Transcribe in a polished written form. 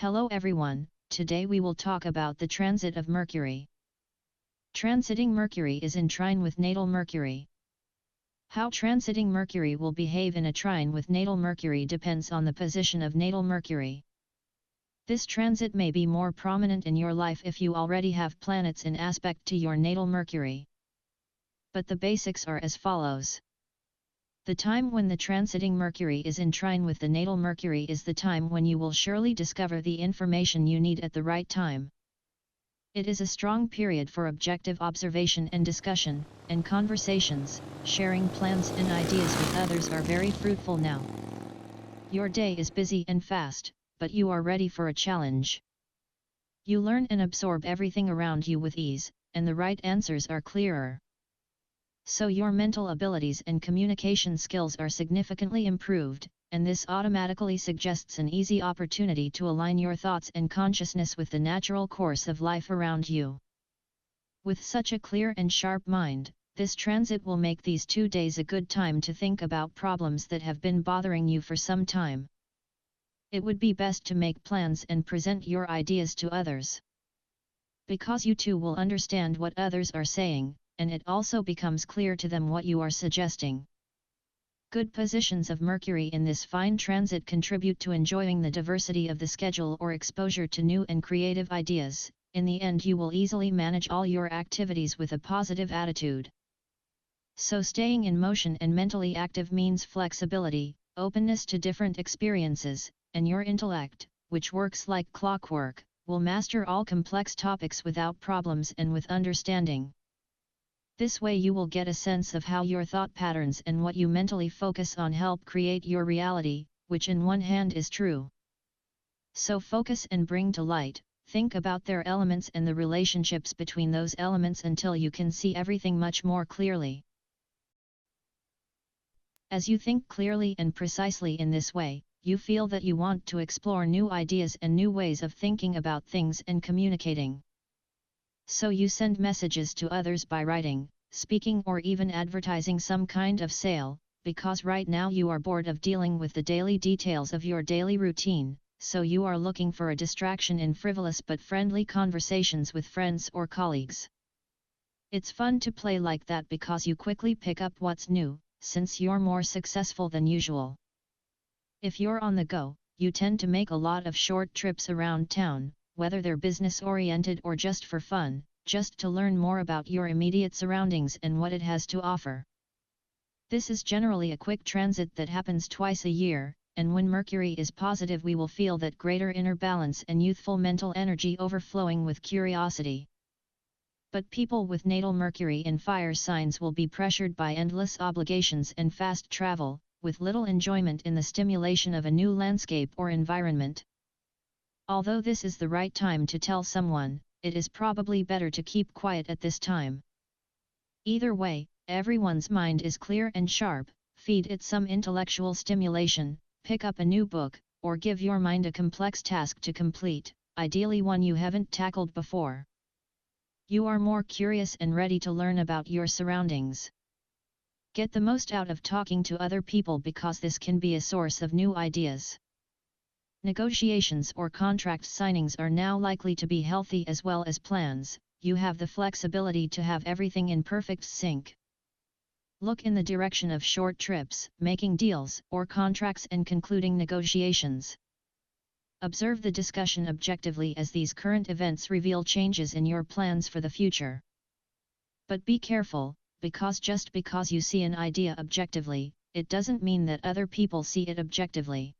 Hello everyone, today we will talk about the transit of Mercury. Transiting Mercury is in trine with natal Mercury. How transiting Mercury will behave in a trine with natal Mercury depends on the position of natal Mercury. This transit may be more prominent in your life if you already have planets in aspect to your natal Mercury. But the basics are as follows. The time when the transiting Mercury is in trine with the natal Mercury is the time when you will surely discover the information you need at the right time. It is a strong period for objective observation and discussion, and conversations, sharing plans and ideas with others are very fruitful now. Your day is busy and fast, but you are ready for a challenge. You learn and absorb everything around you with ease, and the right answers are clearer. So your mental abilities and communication skills are significantly improved, and this automatically suggests an easy opportunity to align your thoughts and consciousness with the natural course of life around you. With such a clear and sharp mind, this transit will make these 2 days a good time to think about problems that have been bothering you for some time. It would be best to make plans and present your ideas to others. Because you too will understand what others are saying, and it also becomes clear to them what you are suggesting. Good positions of Mercury in this fine transit contribute to enjoying the diversity of the schedule or exposure to new and creative ideas. In the end, you will easily manage all your activities with a positive attitude. So staying in motion and mentally active means flexibility, openness to different experiences, and your intellect, which works like clockwork, will master all complex topics without problems and with understanding. This way you will get a sense of how your thought patterns and what you mentally focus on help create your reality, which in one hand is true. So focus and bring to light, think about their elements and the relationships between those elements until you can see everything much more clearly. As you think clearly and precisely in this way, you feel that you want to explore new ideas and new ways of thinking about things and communicating. So you send messages to others by writing, speaking or even advertising some kind of sale, because right now you are bored of dealing with the daily details of your daily routine, so you are looking for a distraction in frivolous but friendly conversations with friends or colleagues. It's fun to play like that because you quickly pick up what's new, since you're more successful than usual. If you're on the go, you tend to make a lot of short trips around town, whether they're business-oriented or just for fun, just to learn more about your immediate surroundings and what it has to offer. This is generally a quick transit that happens twice a year, and when Mercury is positive we will feel that greater inner balance and youthful mental energy overflowing with curiosity. But people with natal Mercury in fire signs will be pressured by endless obligations and fast travel, with little enjoyment in the stimulation of a new landscape or environment. Although this is the right time to tell someone, it is probably better to keep quiet at this time. Either way, everyone's mind is clear and sharp, feed it some intellectual stimulation, pick up a new book, or give your mind a complex task to complete, ideally one you haven't tackled before. You are more curious and ready to learn about your surroundings. Get the most out of talking to other people because this can be a source of new ideas. Negotiations or contract signings are now likely to be healthy as well as plans. You have the flexibility to have everything in perfect sync. Look in the direction of short trips, making deals or contracts and concluding negotiations. Observe the discussion objectively as these current events reveal changes in your plans for the future. But be careful, because just because you see an idea objectively, it doesn't mean that other people see it objectively.